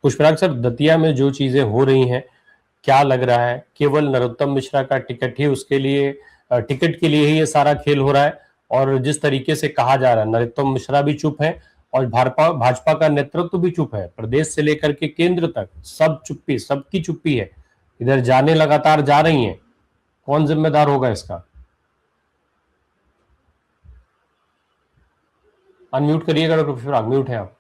पुष्पराग sir, Datia में जो चीजें हो रही हैं, क्या लग रहा है केवल नरोत्तम मिश्रा का टिकट ही उसके लिए, टिकट के लिए ही ये सारा खेल हो रहा है? और जिस तरीके से कहा जा रहा है, नरोत्तम मिश्रा भी चुप है और भाजपा का नेतृत्व भी चुप है, प्रदेश से लेकर के केंद्र तक सब चुप्पी, सबकी चुप्पी है, इधर जाने लगातार जा रही हैं। कौन जिम्मेदार होगा इसका? अनम्यूट करिएगा डॉक्टर पुष्पराग, म्यूट है आप।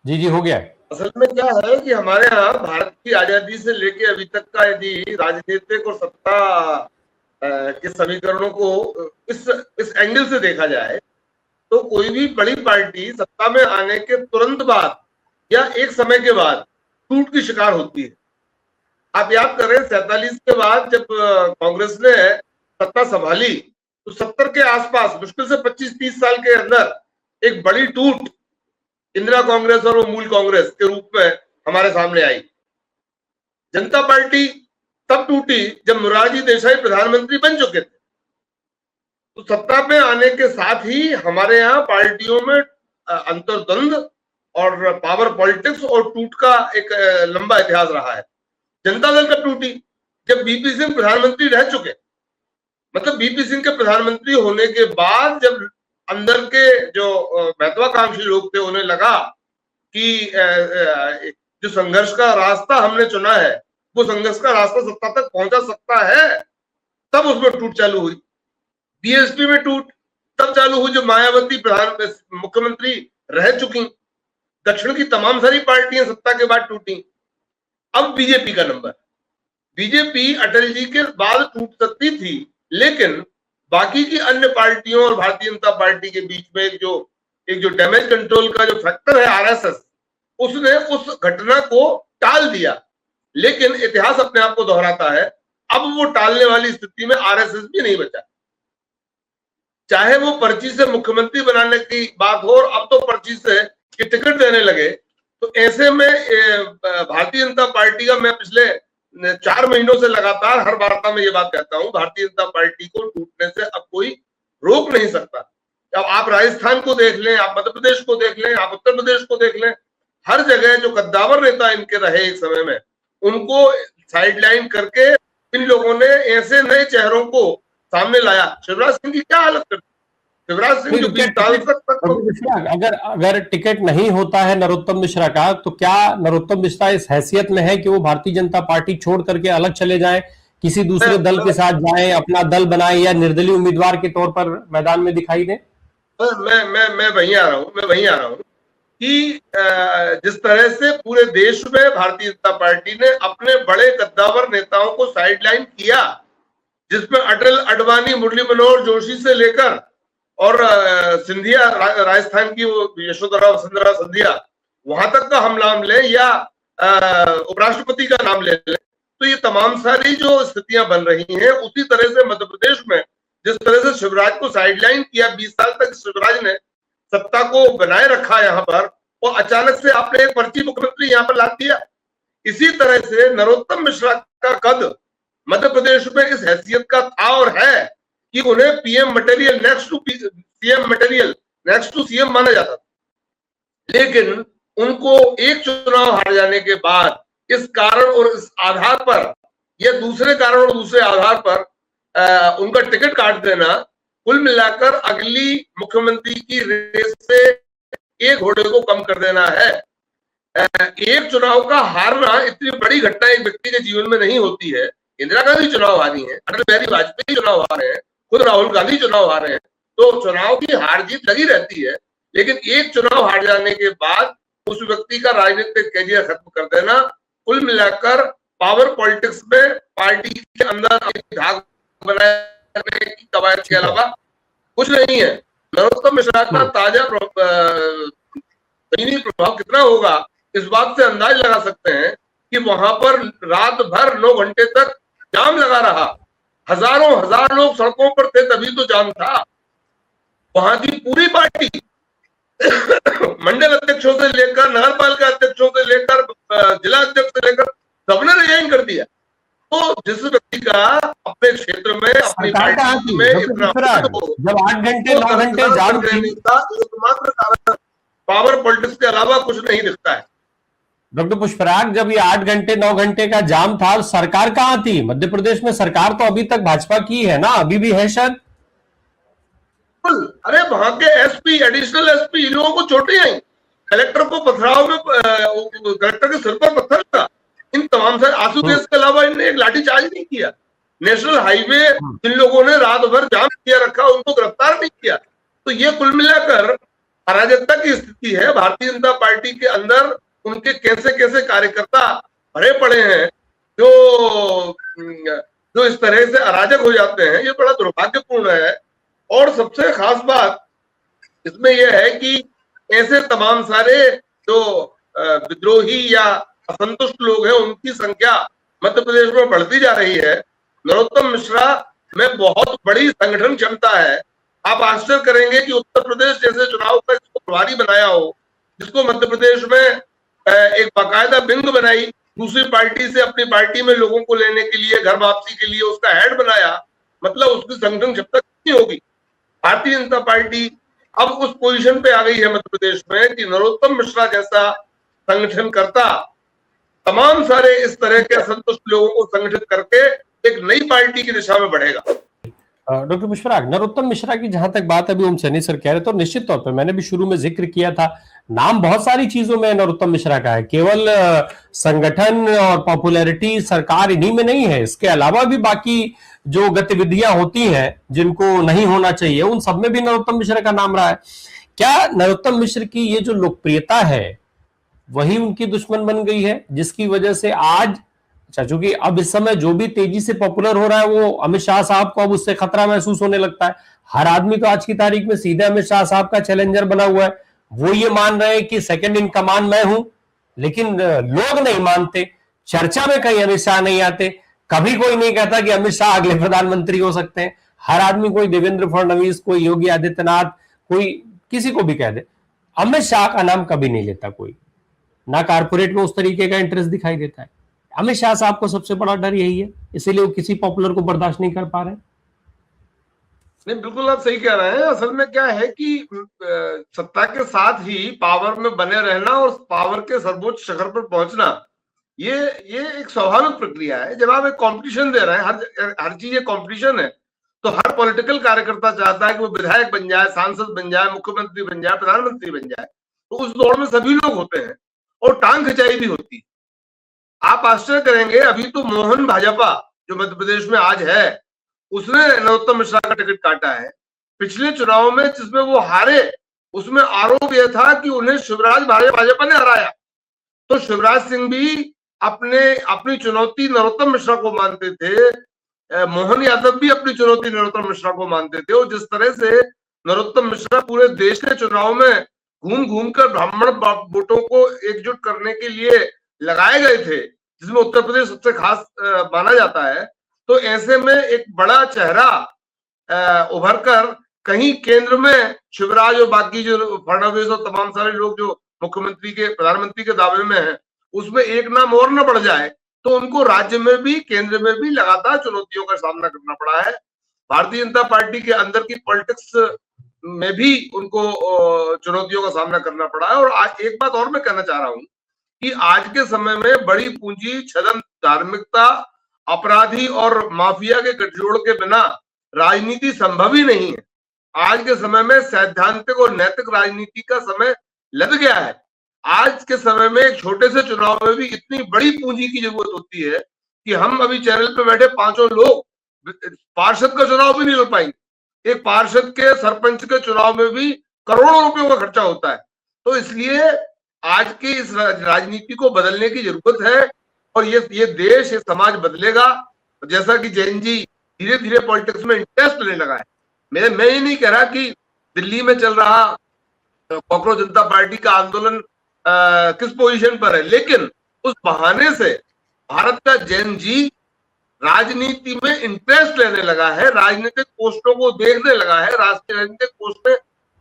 जी जी, हो गया है। असल में क्या है कि हमारे यहाँ भारत की आजादी से लेके अभी तक का यदि राजनीतिक और सत्ता के समीकरणों को इस एंगल से देखा जाए तो कोई भी बड़ी पार्टी सत्ता में आने के तुरंत बाद या एक समय के बाद टूट की शिकार होती है। आप याद करें 47 के बाद जब कांग्रेस ने सत्ता संभाली तो 70 के आसपास मुश्किल से 25-30 साल के अंदर एक बड़ी टूट इंदिरा कांग्रेस और वो मूल कांग्रेस के रूप में हमारे सामने आई। जनता पार्टी तब टूटी जब मोरारजी देसाई प्रधानमंत्री बन चुके थे। तो सत्ता में आने के साथ ही हमारे यहाँ पार्टियों में अंतर्द्वंद और पावर पॉलिटिक्स और टूट का एक लंबा इतिहास रहा है। जनता दल कब टूटी? जब बीपी सिंह प्रधानमंत्री रह चुके, मतलब बीपी सिंह के प्रधानमंत्री होने के बाद जब अंदर के जो महत्वाकांक्षी लोग थे उन्हें लगा कि जो संघर्ष का रास्ता हमने चुना है वो संघर्ष का रास्ता सत्ता तक पहुंचा सकता है, तब उसमें टूट चालू हुई। बीएसपी में टूट तब चालू हुई जब मायावती मुख्यमंत्री रह चुकी। दक्षिण की तमाम सारी पार्टियां सत्ता के बाद टूटी। अब बीजेपी का नंबर। बीजेपी अटल जी के बाद टूट सकती थी, लेकिन बाकी की अन्य पार्टियों और भारतीय जनता पार्टी के बीच में एक जो डैमेज कंट्रोल का जो फैक्टर है आरएसएस, उसने उस घटना को टाल दिया। लेकिन इतिहास अपने आप को दोहराता है, अब वो टालने वाली स्थिति में आरएसएस भी नहीं बचा। चाहे वो पर्ची से मुख्यमंत्री बनाने की बात हो और अब तो पर्ची से टिकट देने लगे, तो ऐसे में भारतीय जनता पार्टी का, मैं पिछले 4 महीनों से लगातार हर वार्ता में ये बात कहता हूं, भारतीय जनता पार्टी को टूटने से अब कोई रोक नहीं सकता। अब आप राजस्थान को देख लें, आप मध्य प्रदेश को देख लें, आप उत्तर प्रदेश को देख लें, हर जगह जो कद्दावर नेता इनके रहे एक समय में, उनको साइडलाइन करके इन लोगों ने ऐसे नए चेहरों को सामने लाया। शिवराज सिंह की क्या हालत करती? शिवराज सिंह जो 20 साल तक अगर टिकट नहीं होता है नरोत्तम मिश्रा का, तो क्या नरोत्तम मिश्रा इस हैसियत में है कि वो भारतीय जनता पार्टी छोड़ करके अलग चले जाएं, किसी दूसरे दल के साथ जाएं, अपना दल बनाएं, या निर्दलीय उम्मीदवार के तौर पर मैदान में दिखाई दें? मैं वहीं आ रहा हूं कि जिस तरह से पूरे देश में भारतीय जनता पार्टी ने अपने बड़े कद्दावर नेताओं को साइडलाइन किया, जिसमें अटल, अडवाणी, मुरली मनोहर जोशी से लेकर और सिंधिया, राजस्थान की वो यशोधरा वसुंधरा सिंधिया, वहां तक का हम नाम लें या उपराष्ट्रपति का नाम ले लें, तो ये तमाम सारी जो स्थितियां बन रही हैं, उसी तरह से मध्य प्रदेश में जिस तरह से शिवराज को साइडलाइन किया, 20 साल तक शिवराज ने सत्ता को बनाए रखा यहाँ पर, और अचानक से आपने एक पर्ची मुख्यमंत्री यहाँ पर ला दिया। इसी तरह से नरोत्तम मिश्रा का कद मध्य प्रदेश में इस हैसियत का था और है कि उन्हें PM material next to CM material next to CM माना जाता था। लेकिन उनको एक चुनाव हार जाने के बाद इस कारण और इस आधार पर, या दूसरे कारण और दूसरे आधार पर उनका टिकट काट देना, कुल मिलाकर अगली मुख्यमंत्री की रेस से एक घोड़े को कम कर देना है। एक चुनाव का हारना इतनी बड़ी घटना एक व्यक्ति के जीवन में नहीं होती है। इंदिरा गांधी चुनाव हारी है, अटल बिहारी वाजपेयी चुनाव हारे हैं, खुद राहुल गांधी चुनाव हारे हैं, तो चुनाव की हार जीत लगी रहती है। लेकिन एक चुनाव हार जाने के बाद उस व्यक्ति का राजनीतिक कैरियर खत्म कर देना, कुल मिलाकर पावर पॉलिटिक्स में पार्टी के अंदर धाक बनाने की कवायद के अलावा कुछ नहीं है। नरोत्तम मिश्रा का ताजा प्रभाव कितना होगा, इस बात से अंदाज लगा सकते हैं कि वहां पर रात भर 9 घंटे तक जाम लगा रहा, हजार लोग सड़कों पर थे, तभी तो जाम था। वहां की पूरी पार्टी मंडल अध्यक्षों से लेकर नगर पालिका अध्यक्षों से लेकर जिला अध्यक्ष से लेकर सबने रिजाइन कर दिया। तो जिस व्यक्ति का अपने क्षेत्र में अपनी पार्टी में इतना जब 8 घंटे 9 घंटे जाम थी, एकमात्र कारण पावर पॉलिटिक्स के अलावा कुछ नहीं दिखता है। डॉक्टर पुष्पराग, जब ये 8 घंटे 9 घंटे का जाम था, सरकार कहां थी? मध्य प्रदेश में सरकार तो अभी तक भाजपा की है ना, अभी भी है शायद। अरे वहां के एसपी, एडिशनल एसपी, इन लोगों को चोटें आई, कलेक्टर को पथराव में, कलेक्टर के सिर पर पत्थर था। इन तमाम से आशुतोष के अलावा इन्होंने एक लाठीचार्ज नहीं किया। नेशनल हाईवे जिन लोगों ने रात भर जाम किया रखा, उनको गिरफ्तार नहीं किया। तो ये कुल मिलाकर अराजकता की स्थिति है। भारतीय जनता पार्टी के अंदर उनके कैसे कैसे कार्यकर्ता भरे पड़े हैं जो इस तरह से अराजक हो जाते हैं, ये बड़ा दुर्भाग्यपूर्ण है। और सबसे खास बात इसमें यह है कि ऐसे तमाम सारे जो विद्रोही या असंतुष्ट लोग हैं, उनकी संख्या मध्य प्रदेश में बढ़ती जा रही है। नरोत्तम मिश्रा में बहुत बड़ी संगठन क्षमता है। आप आश्चर्य करेंगे कि उत्तर प्रदेश जैसे चुनाव का जिसको प्रभारी बनाया हो, जिसको मध्य प्रदेश में एक बाकायदा विंग बनाई, दूसरी पार्टी से अपनी पार्टी में लोगों को लेने के लिए, घर वापसी के लिए उसका हेड बनाया, मतलब उसकी संगठन क्षमता कितनी होगी। भारतीय जनता पार्टी अब उस पोजीशन पे आ गई है मध्य प्रदेश में कि नरोत्तम मिश्रा जैसा संगठन करता तमाम सारे इस तरह के असंतुष्ट लोगों को संगठित करके एक नई पार्टी की दिशा में बढ़ेगा। डॉक्टर पुष्पराग, नरोत्तम मिश्रा की जहां तक बात अभी ओम सैनी सर कह रहे थे, तो निश्चित तौर पर मैंने भी शुरू में जिक्र किया था, नाम बहुत सारी चीजों में नरोत्तम मिश्रा का है, केवल संगठन और पॉपुलैरिटी सरकार इन्हीं में नहीं है, इसके अलावा भी बाकी जो गतिविधियां होती हैं जिनको नहीं होना चाहिए, उन सब में भी नरोत्तम मिश्रा का नाम रहा है। क्या नरोत्तम मिश्र की ये जो लोकप्रियता है वही उनकी दुश्मन बन गई है, जिसकी वजह से आज, अच्छा चूंकि अब इस समय जो भी तेजी से पॉपुलर हो रहा है वो अमित शाह साहब को अब उससे खतरा महसूस होने लगता है। हर आदमी तो आज की तारीख में सीधे अमित शाह साहब का चैलेंजर बना हुआ है। वो ये मान रहे हैं कि सेकंड इन कमांड मैं हूं, लेकिन लोग नहीं मानते। चर्चा में कहीं अमित शाह नहीं आते, कभी कोई नहीं कहता कि अमित शाह अगले प्रधानमंत्री हो सकते हैं। हर आदमी, कोई देवेंद्र फडणवीस, कोई योगी आदित्यनाथ, कोई किसी को भी कह दे, अमित शाह का नाम कभी नहीं लेता कोई, ना कारपोरेट में उस तरीके का इंटरेस्ट दिखाई देता है। अमित शाह साहब को सबसे बड़ा डर यही है, इसीलिए वो किसी पॉपुलर को बर्दाश्त नहीं कर पा रहे। नहीं, बिल्कुल आप सही कह रहे हैं। असल में क्या है कि सत्ता के साथ ही पावर में बने रहना और पावर के सर्वोच्च शिखर पर पहुंचना, ये एक स्वाभाविक प्रक्रिया है। जब आप एक कंपटीशन दे रहे हैं, हर चीज एक कंपटीशन है, तो हर पॉलिटिकल कार्यकर्ता चाहता है कि वो विधायक बन जाए, सांसद बन जाए, मुख्यमंत्री बन जाए, प्रधानमंत्री बन जाए। तो उस दौड़ में सभी लोग होते हैं और टांग खिंचाई भी होती है। आप आश्चर्य करेंगे, अभी तो मोहन भाजपा जो मध्य प्रदेश में आज है, उसने नरोत्तम मिश्रा का टिकट काटा है। पिछले चुनाव में जिसमें वो हारे, उसमें आरोप यह था कि उन्हें शिवराज भाजपा ने हराया। तो शिवराज सिंह भी अपनी चुनौती नरोत्तम मिश्रा को मानते थे, मोहन यादव भी अपनी चुनौती नरोत्तम मिश्रा को मानते थे। और जिस तरह से नरोत्तम मिश्रा पूरे देश के चुनाव में घूम घूम कर ब्राह्मण वोटों को एकजुट करने के लिए लगाए गए थे, जिसमें उत्तर प्रदेश सबसे खास माना जाता है, तो ऐसे में एक बड़ा चेहरा उभर कर कहीं केंद्र में शिवराज और बाकी जो फडणवीस और तमाम सारे लोग जो प्रधानमंत्री के दावे में हैं, उसमें एक नाम और न बढ़ जाए, तो उनको राज्य में भी केंद्र में भी लगातार चुनौतियों का सामना करना पड़ा है। भारतीय जनता पार्टी के अंदर की पॉलिटिक्स में भी उनको चुनौतियों का सामना करना पड़ा है। और आज एक बात और मैं कहना चाह रहा हूं कि आज के समय में बड़ी पूंजी, छदम, धार्मिकता, अपराधी और माफिया के गठजोड़ के बिना राजनीति संभव ही नहीं है। आज के समय में सैद्धांतिक और नैतिक राजनीति का समय लग गया है। आज के समय में एक छोटे से चुनाव में भी इतनी बड़ी पूंजी की जरूरत होती है कि हम अभी चैनल पे बैठे पांचों लोग पार्षद का चुनाव भी नहीं लड़ पाएंगे। एक पार्षद के, सरपंच के चुनाव में भी करोड़ों रुपयों का खर्चा होता है। तो इसलिए आज की इस राजनीति को बदलने की जरूरत है और ये देश, ये समाज बदलेगा। जैसा कि जैन जी धीरे धीरे पॉलिटिक्स में इंटरेस्ट लेने लगा है। मैं ये नहीं कह रहा कि दिल्ली में चल रहा कॉकरोच जनता पार्टी का आंदोलन किस पोजीशन पर है, लेकिन उस बहाने से भारत का जैन जी राजनीति में इंटरेस्ट लेने लगा है, राजनीतिक पोस्टों को देखने लगा है, राष्ट्रीय राजनीतिक पोस्टें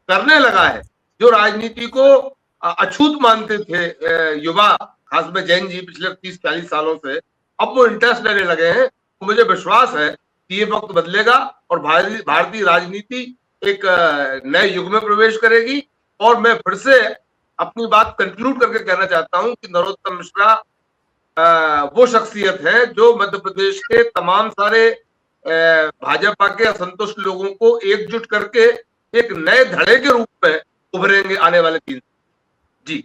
करने लगा है। जो राजनीति को अछूत मानते थे युवा, खास में जैन जी पिछले 30-40 सालों से, अब वो इंटरेस्ट लेने लगे हैं। तो मुझे विश्वास है कि ये वक्त बदलेगा और भारतीय राजनीति एक नए युग में प्रवेश करेगी। और मैं फिर से अपनी बात कंक्लूड करके कहना चाहता हूं कि नरोत्तम मिश्रा वो शख्सियत है जो मध्य प्रदेश के तमाम सारे भाजपा के असंतुष्ट लोगों को एकजुट करके एक नए धड़े के रूप में उभरेंगे आने वाले 3 जी।